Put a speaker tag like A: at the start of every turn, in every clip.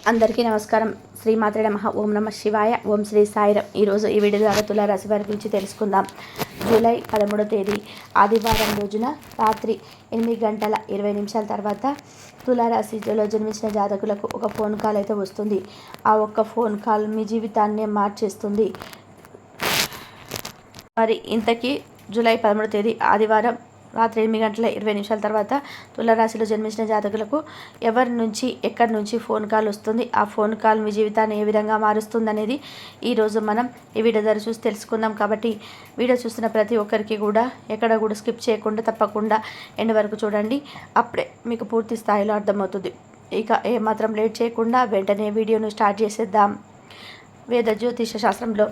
A: అందరికీ నమస్కారం. శ్రీమాత్రే నమః. ఓం నమః శివాయ. ఓం శ్రీ సాయిరాం. ఈరోజు ఈ వీడియో ద్వారా తులారాశి వారి గురించి తెలుసుకుందాం. జూలై 13వ తేదీ ఆదివారం రోజున రాత్రి 8:20 తర్వాత తులారాశిలో జన్మించిన జాతకులకు ఒక ఫోన్ కాల్ అయితే వస్తుంది. ఆ ఒక్క ఫోన్ కాల్ మీ జీవితాన్నే మార్చేస్తుంది. మరి ఇంతకీ జూలై 13వ తేదీ ఆదివారం రాత్రి 8:20 తర్వాత తులారాశిలో జన్మించిన జాతకులకు ఎవరి నుంచి ఎక్కడి నుంచి ఫోన్ కాల్ వస్తుంది, ఆ ఫోన్ కాల్ మీ జీవితాన్ని ఏ విధంగా మారుస్తుంది అనేది ఈరోజు మనం ఈ వీడియో ద్వారా చూసి తెలుసుకుందాం. కాబట్టి వీడియో చూస్తున్న ప్రతి ఒక్కరికి కూడా ఎక్కడ కూడా స్కిప్ చేయకుండా తప్పకుండా ఎండ్ వరకు చూడండి. అప్పుడే మీకు పూర్తి స్థాయిలో అర్థమవుతుంది. ఇక ఏమాత్రం లేట్ చేయకుండా వెంటనే వీడియోను స్టార్ట్ చేసేద్దాం. వేద జ్యోతిష శాస్త్రంలో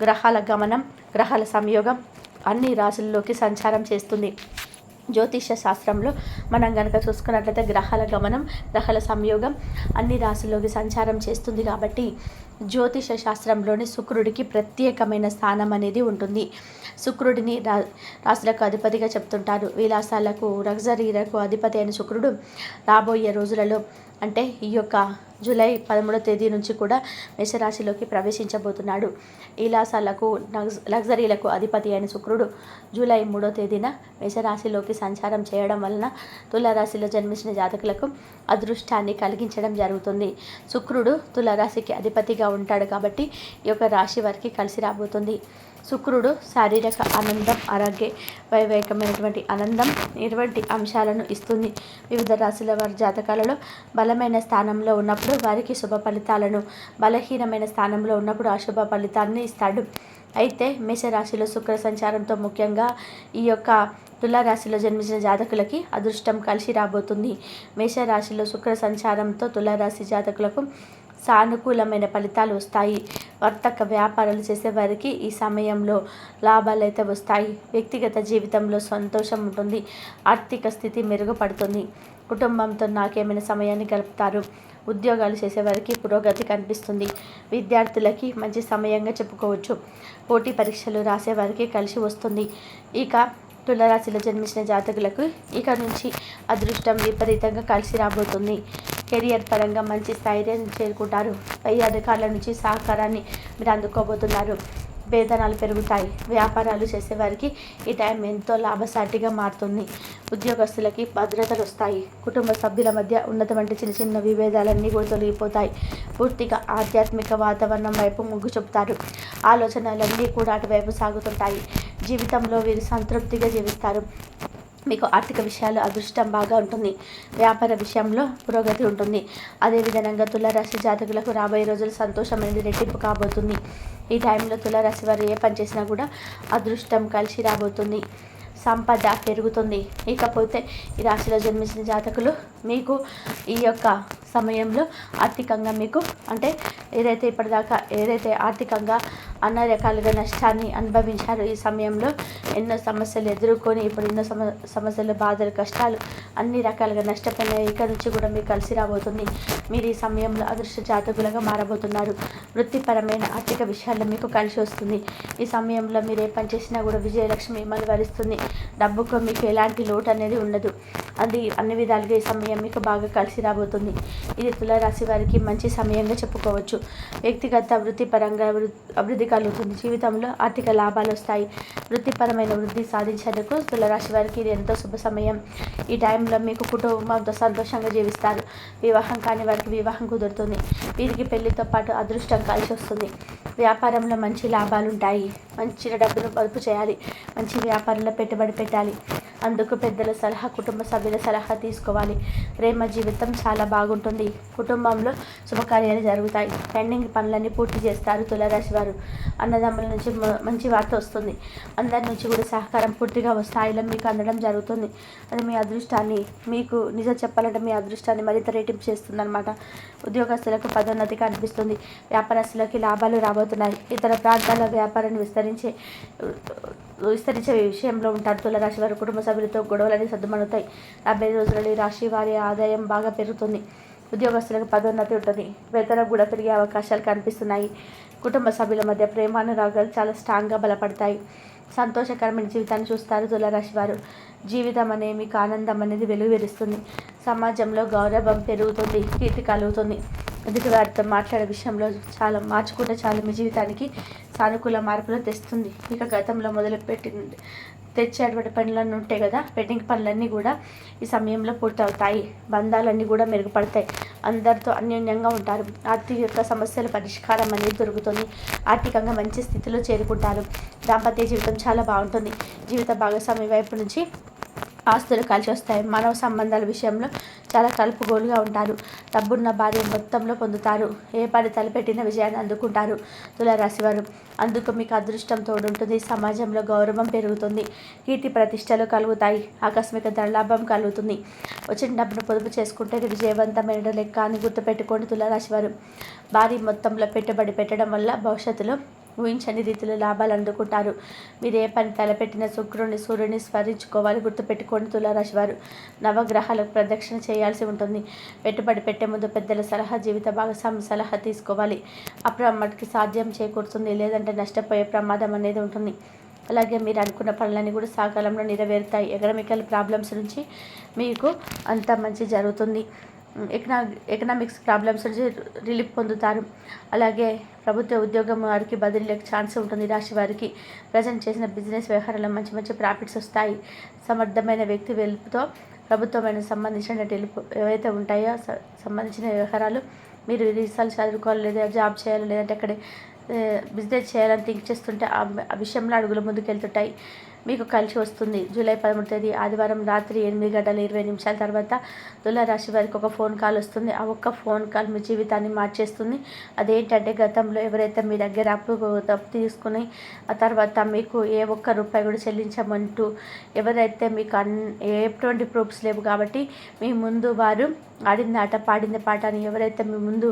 A: గ్రహాల గమనం, గ్రహాల సంయోగం అన్ని రాశుల్లోకి సంచారం చేస్తుంది. జ్యోతిష శాస్త్రంలో మనం కనుక చూసుకున్నట్లయితే గ్రహాల గమనం, గ్రహాల సంయోగం అన్ని రాశుల్లోకి సంచారం చేస్తుంది. కాబట్టి జ్యోతిష శాస్త్రంలోని శుక్రుడికి ప్రత్యేకమైన స్థానం అనేది ఉంటుంది. శుక్రుడిని రాశులకు అధిపతిగా చెప్తుంటారు. విలాసాలకు, లగ్జరీలకు అధిపతి అయిన శుక్రుడు రాబోయే రోజులలో అంటే ఈ యొక్క జూలై 13వ తేదీ నుంచి కూడా మేషరాశిలోకి ప్రవేశించబోతున్నాడు. విలాసాలకు, లగ్జరీలకు అధిపతి అయిన శుక్రుడు జూలై 3వ తేదీన మేషరాశిలోకి సంచారం చేయడం వలన తులారాశిలో జన్మించిన జాతకులకు అదృష్టాన్ని కలిగించడం జరుగుతుంది. శుక్రుడు తులారాశికి అధిపతిగా ఉంటాడు కాబట్టి ఈ యొక్క రాశి వారికి కలిసి రాబోతుంది. శుక్రుడు శారీరక ఆనందం, ఆరోగ్య, వైవేకమైనటువంటి ఆనందం ఇటువంటి అంశాలను ఇస్తుంది. వివిధ రాశుల వారి జాతకాలలో బలమైన స్థానంలో ఉన్నప్పుడు వారికి శుభ ఫలితాలను, బలహీనమైన స్థానంలో ఉన్నప్పుడు అశుభ ఫలితాన్ని ఇస్తాడు. అయితే మేషరాశిలో శుక్ర సంచారంతో ముఖ్యంగా ఈ యొక్క తులారాశిలో జన్మించిన జాతకులకి అదృష్టం కలిసి రాబోతుంది. మేషరాశిలో శుక్ర సంచారంతో తులారాశి జాతకులకు సానుకూలమైన ఫలితాలు వస్తాయి. వర్తక వ్యాపారాలు చేసేవారికి ఈ సమయంలో లాభాలు అయితే వస్తాయి. వ్యక్తిగత జీవితంలో సంతోషం ఉంటుంది. ఆర్థిక స్థితి మెరుగుపడుతుంది. కుటుంబంతో నాకేమైనా సమయాన్ని గడుపుతారు. ఉద్యోగాలు చేసేవారికి పురోగతి కనిపిస్తుంది. విద్యార్థులకి మంచి సమయంగా చెప్పుకోవచ్చు. పోటీ పరీక్షలు రాసేవారికి కలిసి వస్తుంది. ఇక తులారాశిలో జన్మించిన జాతకులకు ఇక నుంచి అదృష్టం విపరీతంగా కలిసి రాబోతుంది. కెరియర్ పరంగా మంచి స్థాయిని చేరుకుంటారు. పై అధికారుల నుంచి సహకారాన్ని మీరు అందుకోబోతున్నారు. వేతనాలు పెరుగుతాయి. వ్యాపారాలు చేసేవారికి ఈ టైం ఎంతో లాభసాటిగా మారుతుంది. ఉద్యోగస్తులకి భద్రతలు వస్తాయి. కుటుంబ సభ్యుల మధ్య ఉన్నటువంటి చిన్న చిన్న విభేదాలన్నీ కూడా తొలగిపోతాయి. పూర్తిగా ఆధ్యాత్మిక వాతావరణం వైపు మొగ్గు చూపుతారు. ఆలోచనలన్నీ కూడా అటువైపు సాగుతుంటాయి. జీవితంలో వీరు సంతృప్తిగా జీవిస్తారు. మీకు ఆర్థిక విషయాలు అదృష్టం బాగా ఉంటుంది. వ్యాపార విషయంలో పురోగతి ఉంటుంది. అదేవిధంగా తులారాశి జాతకులకు రాబోయే రోజులు సంతోషం అనేది రెట్టింపు కాబోతుంది. ఈ టైంలో తులారాశి వారు ఏ పని చేసినా కూడా అదృష్టం కలిసి రాబోతుంది. సంపద పెరుగుతుంది. ఇకపోతే ఈ రాశిలో జన్మించిన జాతకులు మీకు ఈ యొక్క సమయంలో ఆర్థికంగా మీకు అంటే ఏదైతే ఆర్థికంగా అన్ని రకాలుగా నష్టాన్ని అనుభవించారో ఈ సమయంలో ఎన్నో సమస్యలు ఎదుర్కొని ఇప్పుడు ఎన్నో సమస్యలు, బాధలు, కష్టాలు అన్ని రకాలుగా నష్టపోయిన ఇక్కడ నుంచి కూడా మీకు కలిసి రాబోతుంది. మీరు ఈ సమయంలో అదృష్ట జాతకులుగా మారబోతున్నారు. వృత్తిపరమైన ఆర్థిక విషయాల్లో మీకు కలిసి వస్తుంది. ఈ సమయంలో మీరు ఏ పని చేసినా కూడా విజయలక్ష్మి మిమ్మల్ని వరిస్తుంది. డబ్బుకు మీకు ఎలాంటి లోటు అనేది ఉండదు. అది అన్ని విధాలుగా ఈ సమయం మీకు బాగా కలిసి రాబోతుంది. ఇది తులారాశి వారికి మంచి సమయంగా చెప్పుకోవచ్చు. వ్యక్తిగత వృత్తిపరంగా అభివృద్ధి కలుగుతుంది. జీవితంలో ఆర్థిక లాభాలు వస్తాయి. వృత్తిపరమైన వృద్ధి సాధించేందుకు తులారాశి వారికి ఇది ఎంతో శుభ సమయం. ఈ టైంలో మీకు కుటుంబంతో సంతోషంగా జీవిస్తారు. వివాహం కాని వారికి వివాహం కుదురుతుంది. వీరికి పెళ్లితో పాటు అదృష్టం కలిసి వస్తుంది. వ్యాపారంలో మంచి లాభాలు ఉంటాయి. మంచి డబ్బును పొదుపు చేయాలి. మంచి వ్యాపారంలో పెట్టుబడి పెట్టాలి. అందుకు పెద్దల సలహా, కుటుంబ సభ్యుల సలహా తీసుకోవాలి. ప్రేమ జీవితం చాలా బాగుంటుంది. కుటుంబంలో శుభకార్యాలు జరుగుతాయి. పెండింగ్ పనులన్నీ పూర్తి చేస్తారు తులారాశి వారు. అన్నదమ్ముల నుంచి మంచి వార్త వస్తుంది. అందరి నుంచి కూడా సహకారం పూర్తిగా స్థాయిలో మీకు అందడం జరుగుతుంది. అది మీ అదృష్టాన్ని, మీకు నిజం చెప్పాలంటే మీ అదృష్టాన్ని మరింత రెట్టింపు చేస్తుంది అనమాట. ఉద్యోగస్తులకు పదోన్నతి కనిపిస్తుంది. వ్యాపారస్తులకి లాభాలు రాబోతున్నాయి. ఇతర ప్రాంతాల వ్యాపారాన్ని విస్తరించే విషయంలో ఉంటారు తులారాశి వారు. కుటుంబ సభ్యులతో గొడవలని సర్దుమణుతాయి. 50 రోజులలో ఈ రాశి వారి ఆదాయం బాగా పెరుగుతుంది. ఉద్యోగస్తులకు పదోన్నతి ఉంటుంది. వేతనం కూడా పెరిగే అవకాశాలు కనిపిస్తున్నాయి. కుటుంబ సభ్యుల మధ్య ప్రేమానురాగాలు చాలా స్ట్రాంగ్గా బలపడతాయి. సంతోషకరమైన జీవితాన్ని చూస్తారు తులారాశి వారు. జీవితం అనే మీకు ఆనందం అనేది వెలువరిస్తుంది. సమాజంలో గౌరవం పెరుగుతుంది, కీర్తి కలుగుతుంది. ఎదుటి వారితో మాట్లాడే విషయంలో చాలా మార్చుకుంటే చాలు మీ జీవితానికి సానుకూల మార్పులు తెస్తుంది. ఇక గతంలో మొదలుపెట్టి తెచ్చేటువంటి పనులన్నీ ఉంటాయి కదా, పెండింగ్ పనులన్నీ కూడా ఈ సమయంలో పూర్తవుతాయి. బంధాలన్నీ కూడా మెరుగుపడతాయి. అందరితో అన్యోన్యంగా ఉంటారు. ఆర్థిక సమస్యల పరిష్కారం అనేది దొరుకుతుంది. ఆర్థికంగా మంచి స్థితిలో చేరుకుంటారు. దాంపత్య జీవితం చాలా బాగుంటుంది. జీవిత భాగస్వామి వైపు నుంచి ఆస్తులు కలిసి వస్తాయి. మానవ సంబంధాల విషయంలో చాలా కలుపుగోలుగా ఉంటారు. డబ్బున్న భార్య మొత్తంలో పొందుతారు. ఏ పని తలపెట్టిన విజయాన్ని అందుకుంటారు తులారాశి వారు. అందుకు మీకు అదృష్టం తోడుంటుంది. సమాజంలో గౌరవం పెరుగుతుంది. కీర్తి ప్రతిష్టలు కలుగుతాయి. ఆకస్మిక ధనలాభం కలుగుతుంది. వచ్చిన డబ్బును పొదుపు చేసుకుంటే విజయవంతమైన లెక్క అని గుర్తుపెట్టుకోండి తులారాశి వారు. భారీ మొత్తంలో పెట్టుబడి పెట్టడం వల్ల భవిష్యత్తులో ఊహించని రీతిలో లాభాలు అందుకుంటారు. మీరు ఏ పని తలపెట్టిన శుక్రుని సూర్యుని స్మరించుకోవాలి. గుర్తుపెట్టుకోండి తులారాశి వారు. నవగ్రహాలకు ప్రదక్షిణ చేయాల్సి ఉంటుంది. పెట్టుబడి పెట్టే ముందు పెద్దల సలహా, జీవిత భాగస్వామి సలహా తీసుకోవాలి. అప్పుడు మటుకి సాధ్యం చేకూరుతుంది, లేదంటే నష్టపోయే ప్రమాదం అనేది ఉంటుంది. అలాగే మీరు అనుకున్న పనులన్నీ కూడా సకాలంలో నెరవేరుతాయి. ఎకనామికల్ ప్రాబ్లమ్స్ నుంచి మీకు అంత మంచి జరుగుతుంది. ఎకనామిక్స్ ప్రాబ్లమ్స్ నుంచి రిలీఫ్ పొందుతారు. అలాగే ప్రభుత్వ ఉద్యోగం వారికి బదిలీలకు ఛాన్స్ ఉంటుంది. రాశి వారికి ప్రజెంట్ చేసిన బిజినెస్ వ్యవహారాల్లో మంచి మంచి ప్రాఫిట్స్ వస్తాయి. సమర్థమైన వ్యక్తి వెలుపుతో ప్రభుత్వమైన సంబంధించిన తెలుపు ఏవైతే ఉంటాయో సంబంధించిన వ్యవహారాలు మీరు రీసెర్చ్ చదువుకోవాలి, లేదా జాబ్ చేయాలి, లేదంటే అక్కడే బిజినెస్ చేయాలని థింక్ చేస్తుంటే ఆ విషయంలో అడుగులు ముందుకెళ్తుంటాయి. మీకు కలిసి వస్తుంది. జూలై 13వ తేదీ ఆదివారం రాత్రి 8:20 తర్వాత తులారాశి వారికి ఒక ఫోన్ కాల్ వస్తుంది. ఆ ఒక్క ఫోన్ కాల్ మీ జీవితాన్ని మార్చేస్తుంది. అదేంటంటే గతంలో ఎవరైతే మీ దగ్గర తప్పు తీసుకుని ఆ తర్వాత మీకు ఏ ఒక్క రూపాయి కూడా చెల్లించమంటూ ఎవరైతే మీకు ఎటువంటి ప్రూఫ్స్ లేవు కాబట్టి మీ ముందు వారు ఆడింది ఆట పాడింది పాట అని ఎవరైతే మీ ముందు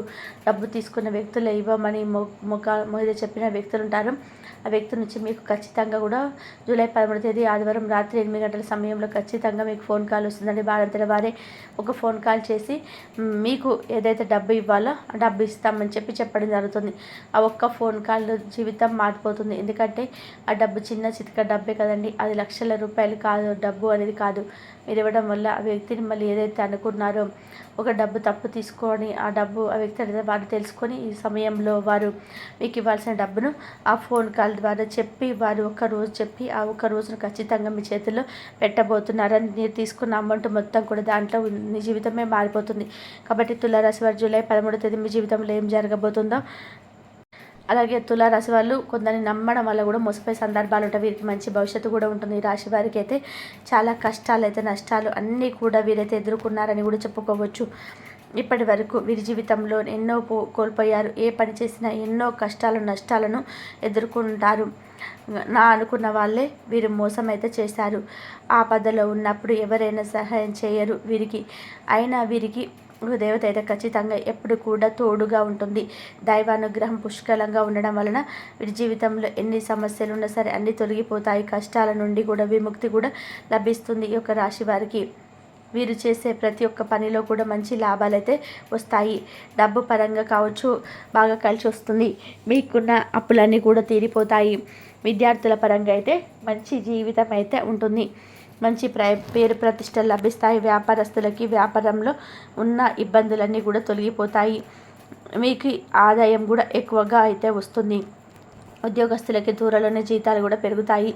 A: డబ్బు తీసుకున్న వ్యక్తులు ఇవ్వమని మీద చెప్పిన వ్యక్తులు ఉంటారో ఆ వ్యక్తి నుంచి మీకు ఖచ్చితంగా కూడా జూలై 13వ తేదీ ఆదివారం రాత్రి 8 గంటల సమయంలో ఖచ్చితంగా మీకు ఫోన్ కాల్ వస్తుందండి. వారంతట వారే ఒక ఫోన్ కాల్ చేసి మీకు ఏదైతే డబ్బు ఇవ్వాలో ఆ డబ్బు ఇస్తామని చెప్పడం జరుగుతుంది. ఆ ఒక్క ఫోన్ కాల్ జీవితం మారిపోతుంది. ఎందుకంటే ఆ డబ్బు చిన్న చితక డబ్బే కదండి, అది లక్షల రూపాయలు కాదు. డబ్బు అనేది కాదు. మీరు ఇవ్వడం వల్ల ఆ వ్యక్తిని మళ్ళీ ఏదైతే అనుకున్నారో ఒక డబ్బు తప్పు తీసుకొని ఆ డబ్బు ఆ వ్యక్తి అనేది వారు తెలుసుకొని ఈ సమయంలో వారు మీకు ఇవ్వాల్సిన డబ్బును ఆ ఫోన్ కాల్ ద్వారా చెప్పి వారు ఒక రోజు చెప్పి ఆ ఒక రోజును ఖచ్చితంగా మీ చేతుల్లో పెట్టబోతున్నారని మీరు తీసుకున్న అమౌంట్ మొత్తం కూడా దాంట్లో మీ జీవితమే మారిపోతుంది. కాబట్టి తులారాశి వారు జూలై 13వ తేదీ మీ జీవితంలో ఏం జరగబోతుందో, అలాగే తులారాశి వాళ్ళు కొందరిని నమ్మడం వల్ల కూడా మోసపోయే సందర్భాలు ఉంటాయి. వీరికి మంచి భవిష్యత్తు కూడా ఉంటుంది. ఈ రాశి వారికి అయితే చాలా కష్టాలు అయితే నష్టాలు అన్నీ కూడా వీరైతే ఎదుర్కొన్నారని కూడా చెప్పుకోవచ్చు. ఇప్పటి వరకు వీరి జీవితంలో ఎన్నో కోల్పోయారు. ఏ పని చేసినా ఎన్నో కష్టాలు నష్టాలను ఎదుర్కొంటారు. నా అనుకున్న వాళ్ళే వీరు మోసం అయితే చేశారు. ఆపదలో ఉన్నప్పుడు ఎవరైనా సహాయం చేయరు వీరికి. అయినా వీరికి దేవత అయితే ఖచ్చితంగా ఎప్పుడు కూడా తోడుగా ఉంటుంది. దైవానుగ్రహం పుష్కలంగా ఉండడం వలన వీరి జీవితంలో ఎన్ని సమస్యలు ఉన్నా సరే అన్నీ తొలగిపోతాయి. కష్టాల నుండి కూడా విముక్తి కూడా లభిస్తుంది. ఈ యొక్క రాశి వారికి వీరు చేసే ప్రతి ఒక్క పనిలో కూడా మంచి లాభాలు అయితే వస్తాయి. డబ్బు పరంగా కావచ్చు బాగా కలిసి వస్తుంది. మీకున్న అప్పులన్నీ కూడా తీరిపోతాయి. విద్యార్థుల పరంగా అయితే మంచి జీవితం అయితే ఉంటుంది. మంచి పేరు ప్రతిష్టలు లభిస్తాయి. వ్యాపారస్తులకి వ్యాపారంలో ఉన్న ఇబ్బందులన్నీ కూడా తొలగిపోతాయి. మీకు ఆదాయం కూడా ఎక్కువగా అయితే వస్తుంది. ఉద్యోగస్తులకి త్వరలోనే జీతాలు కూడా పెరుగుతాయి.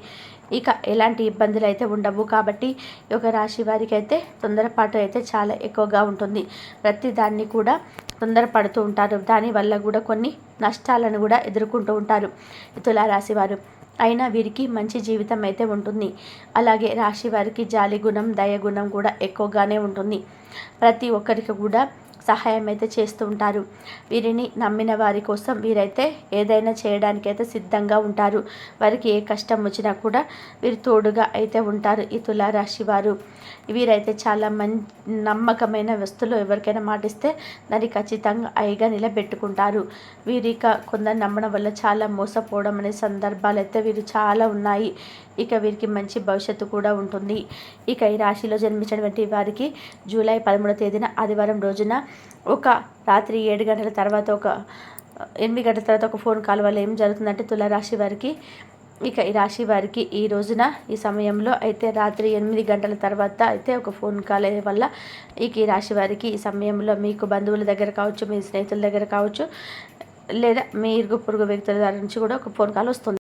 A: ఇక ఎలాంటి ఇబ్బందులు అయితే ఉండవు. కాబట్టి ఈ యొక్క రాశి వారికి అయితే తొందరపాటు అయితే చాలా ఎక్కువగా ఉంటుంది. ప్రతి దాన్ని కూడా తొందరపడుతూ ఉంటారు. దానివల్ల కూడా కొన్ని నష్టాలను కూడా ఎదుర్కొంటూ ఉంటారు తులారాశి వారు. అయినా వీరికి మంచి జీవితం అయితే ఉంటుంది. అలాగే రాశి వారికి జాలి గుణం దయ గుణం కూడా ఎక్కువగానే ఉంటుంది. ప్రతి ఒక్కరికి కూడా సహాయం అయితే చేస్తూ ఉంటారు. వీరిని నమ్మిన వారి కోసం వీరైతే ఏదైనా చేయడానికైతే సిద్ధంగా ఉంటారు. వారికి ఏ కష్టం వచ్చినా కూడా వీరు తోడుగా అయితే ఉంటారు. ఈ తులారాశి వారు వీరైతే చాలా నమ్మకమైన వస్తువులు ఎవరికైనా మాటిస్తే దాన్ని ఖచ్చితంగా అయిగా నిలబెట్టుకుంటారు. వీరిక కొందరు నమ్మడం వల్ల చాలా మోసపోవడం అనే సందర్భాలు అయితే వీరు చాలా ఉన్నాయి. ఇక వీరికి మంచి భవిష్యత్తు కూడా ఉంటుంది. ఇక ఈ రాశిలో జన్మించినటువంటి వారికి జూలై 13వ తేదీన ఆదివారం రోజున ఒక రాత్రి 7 గంటల తర్వాత 8 గంటల తర్వాత ఒక ఫోన్ కాల్ వల్ల ఏం జరుగుతుందంటే తులారాశి వారికి ఇక ఈ రాశి వారికి ఈ రోజున ఈ సమయంలో అయితే రాత్రి 8 గంటల తర్వాత అయితే ఒక ఫోన్ కాల్ వల్ల ఇక ఈ రాశి వారికి ఈ సమయంలో మీకు బంధువుల దగ్గర కావచ్చు, మీ స్నేహితుల దగ్గర కావచ్చు, లేదా మీ ఇరుగు పొరుగు వ్యక్తుల దగ్గర నుంచి కూడా ఒక ఫోన్ కాల్ వస్తుంది.